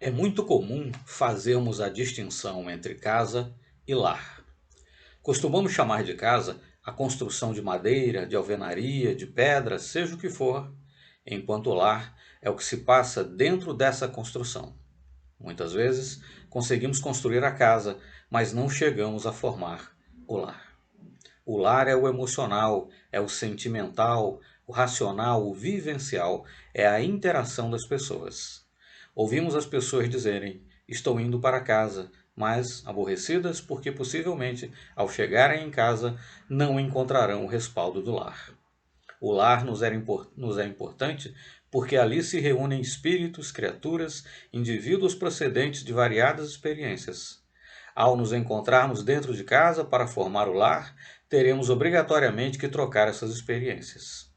É muito comum fazermos a distinção entre casa e lar. Costumamos chamar de casa a construção de madeira, de alvenaria, de pedra, seja o que for, enquanto o lar é o que se passa dentro dessa construção. Muitas vezes conseguimos construir a casa, mas não chegamos a formar o lar. O lar é o emocional, é o sentimental, o racional, o vivencial, é a interação das pessoas. Ouvimos as pessoas dizerem: estou indo para casa, mas aborrecidas porque possivelmente, ao chegarem em casa, não encontrarão o respaldo do lar. O lar nos é importante porque ali se reúnem espíritos, criaturas, indivíduos procedentes de variadas experiências. Ao nos encontrarmos dentro de casa para formar o lar, teremos obrigatoriamente que trocar essas experiências.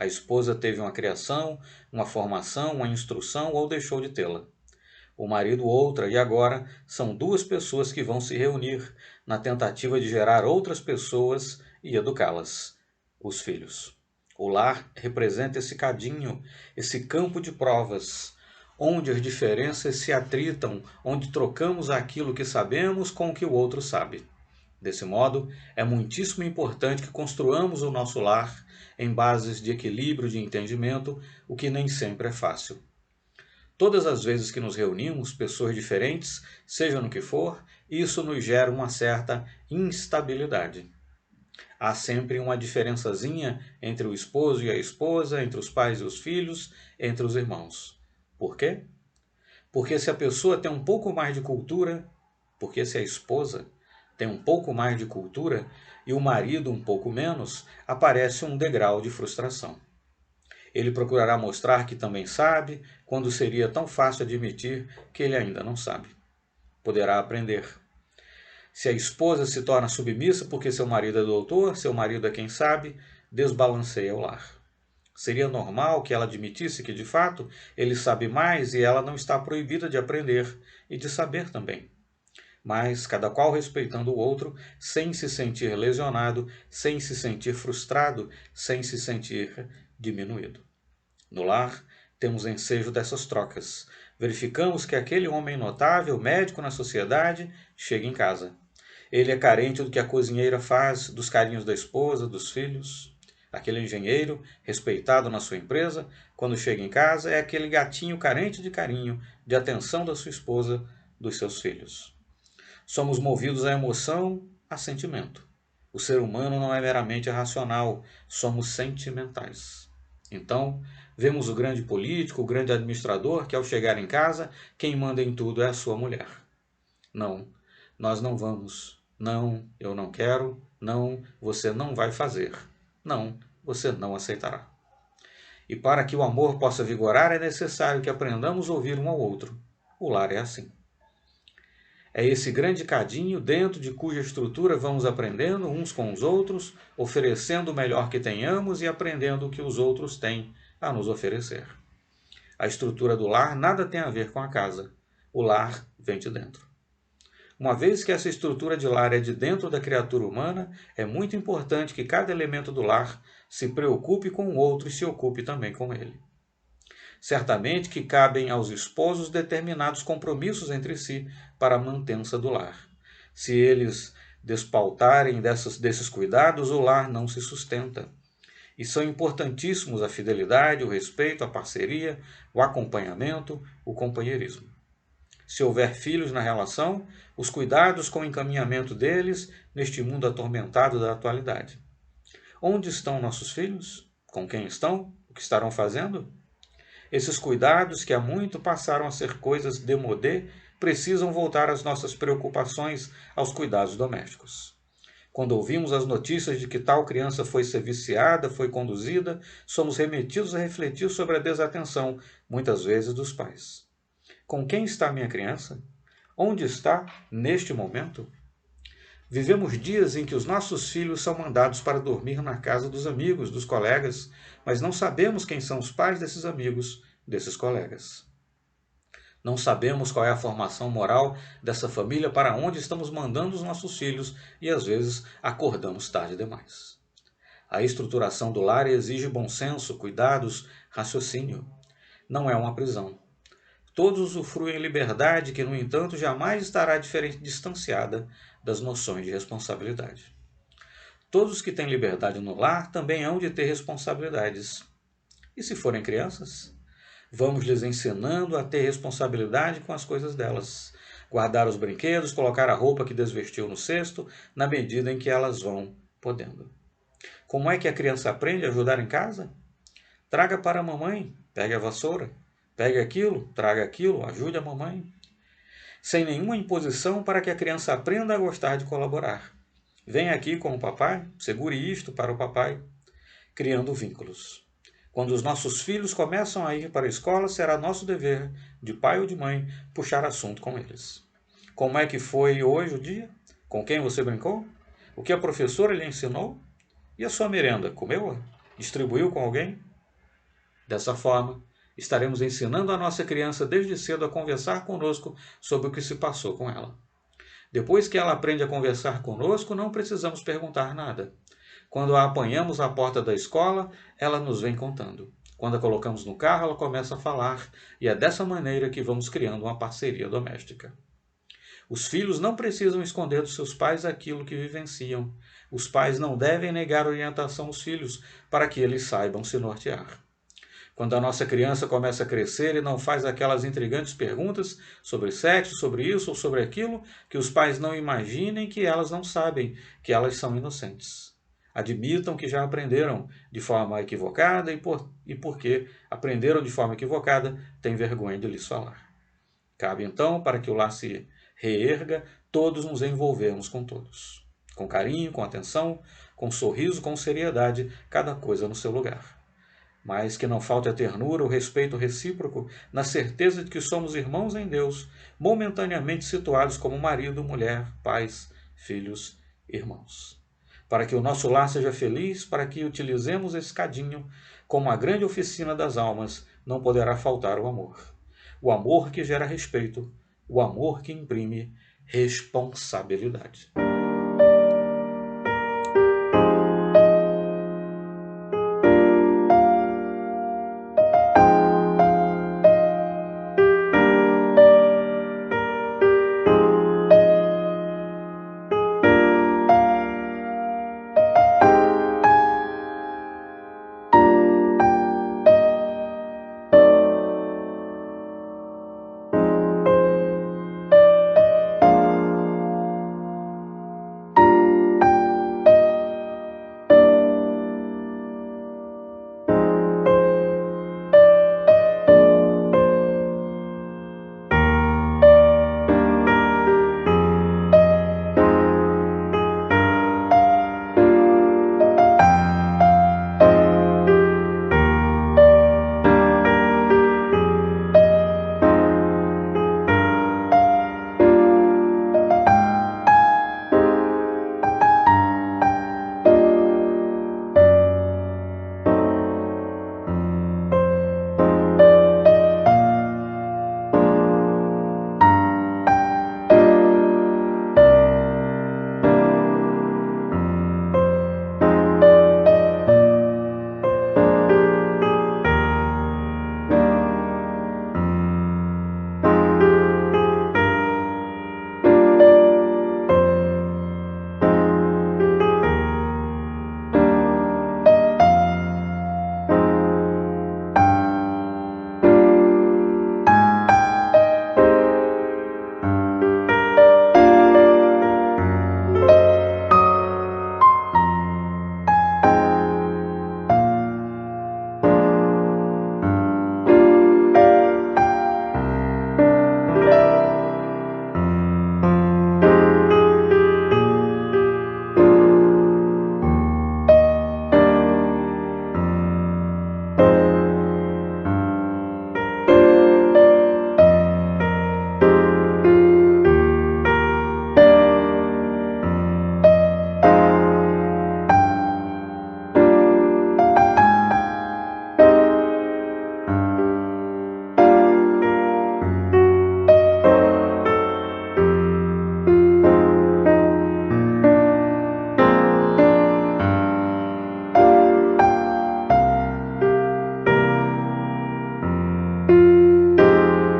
A esposa teve uma criação, uma formação, uma instrução ou deixou de tê-la. O marido outra, e agora são duas pessoas que vão se reunir na tentativa de gerar outras pessoas e educá-las, os filhos. O lar representa esse cadinho, esse campo de provas, onde as diferenças se atritam, onde trocamos aquilo que sabemos com o que o outro sabe. Desse modo, é muitíssimo importante que construamos o nosso lar em bases de equilíbrio de entendimento, o que nem sempre é fácil. Todas as vezes que nos reunimos, pessoas diferentes, seja no que for, isso nos gera uma certa instabilidade. Há sempre uma diferençazinha entre o esposo e a esposa, entre os pais e os filhos, entre os irmãos. Por quê? Porque se a pessoa tem um pouco mais de cultura, porque se a esposa tem um pouco mais de cultura e o marido um pouco menos, aparece um degrau de frustração. Ele procurará mostrar que também sabe, quando seria tão fácil admitir que ele ainda não sabe. Poderá aprender. Se a esposa se torna submissa porque seu marido é doutor, seu marido é quem sabe, desbalanceia o lar. Seria normal que ela admitisse que, de fato, ele sabe mais e ela não está proibida de aprender e de saber também. Mas, cada qual respeitando o outro, sem se sentir lesionado, sem se sentir frustrado, sem se sentir diminuído. No lar, temos ensejo dessas trocas. Verificamos que aquele homem notável, médico na sociedade, chega em casa. Ele é carente do que a cozinheira faz, dos carinhos da esposa, dos filhos. Aquele engenheiro, respeitado na sua empresa, quando chega em casa, é aquele gatinho carente de carinho, de atenção da sua esposa, dos seus filhos. Somos movidos à emoção, a sentimento. O ser humano não é meramente racional, somos sentimentais. Então, vemos o grande político, o grande administrador, que ao chegar em casa, quem manda em tudo é a sua mulher. Não, nós não vamos. Não, eu não quero. Não, você não vai fazer. Não, você não aceitará. E para que o amor possa vigorar, é necessário que aprendamos a ouvir um ao outro. O lar é assim. É esse grande cadinho dentro de cuja estrutura vamos aprendendo uns com os outros, oferecendo o melhor que tenhamos e aprendendo o que os outros têm a nos oferecer. A estrutura do lar nada tem a ver com a casa. O lar vem de dentro. Uma vez que essa estrutura de lar é de dentro da criatura humana, é muito importante que cada elemento do lar se preocupe com o outro e se ocupe também com ele. Certamente que cabem aos esposos determinados compromissos entre si para a mantença do lar. Se eles despautarem desses cuidados, o lar não se sustenta. E são importantíssimos a fidelidade, o respeito, a parceria, o acompanhamento, o companheirismo. Se houver filhos na relação, os cuidados com o encaminhamento deles neste mundo atormentado da atualidade. Onde estão nossos filhos? Com quem estão? O que estarão fazendo? Esses cuidados, que há muito passaram a ser coisas démodé, precisam voltar às nossas preocupações, aos cuidados domésticos. Quando ouvimos as notícias de que tal criança foi ser viciada, foi conduzida, somos remetidos a refletir sobre a desatenção, muitas vezes, dos pais. Com quem está minha criança? Onde está neste momento? Vivemos dias em que os nossos filhos são mandados para dormir na casa dos amigos, dos colegas, mas não sabemos quem são os pais desses amigos, desses colegas. Não sabemos qual é a formação moral dessa família para onde estamos mandando os nossos filhos e às vezes acordamos tarde demais. A estruturação do lar exige bom senso, cuidados, raciocínio. Não é uma prisão. Todos usufruem liberdade que, no entanto, jamais estará distanciada das noções de responsabilidade. Todos que têm liberdade no lar também hão de ter responsabilidades. E se forem crianças? Vamos lhes ensinando a ter responsabilidade com as coisas delas. Guardar os brinquedos, colocar a roupa que desvestiu no cesto, na medida em que elas vão podendo. Como é que a criança aprende a ajudar em casa? Traga para a mamãe, pegue a vassoura. Pegue aquilo, traga aquilo, ajude a mamãe. Sem nenhuma imposição para que a criança aprenda a gostar de colaborar. Venha aqui com o papai, segure isto para o papai. Criando vínculos. Quando os nossos filhos começam a ir para a escola, será nosso dever, de pai ou de mãe, puxar assunto com eles. Como é que foi hoje o dia? Com quem você brincou? O que a professora lhe ensinou? E a sua merenda, comeu-a? Distribuiu com alguém? Dessa forma, estaremos ensinando a nossa criança desde cedo a conversar conosco sobre o que se passou com ela. Depois que ela aprende a conversar conosco, não precisamos perguntar nada. Quando a apanhamos à porta da escola, ela nos vem contando. Quando a colocamos no carro, ela começa a falar, e é dessa maneira que vamos criando uma parceria doméstica. Os filhos não precisam esconder dos seus pais aquilo que vivenciam. Os pais não devem negar orientação aos filhos para que eles saibam se nortear. Quando a nossa criança começa a crescer e não faz aquelas intrigantes perguntas sobre sexo, sobre isso ou sobre aquilo, que os pais não imaginem que elas não sabem, que elas são inocentes. Admitam que já aprenderam de forma equivocada e porque aprenderam de forma equivocada, têm vergonha de lhes falar. Cabe então, para que o lar se reerga, todos nos envolvermos com todos. Com carinho, com atenção, com sorriso, com seriedade, cada coisa no seu lugar. Mas que não falte a ternura, o respeito recíproco, na certeza de que somos irmãos em Deus, momentaneamente situados como marido, mulher, pais, filhos, irmãos. Para que o nosso lar seja feliz, para que utilizemos esse cadinho como a grande oficina das almas, não poderá faltar o amor. O amor que gera respeito, o amor que imprime responsabilidade.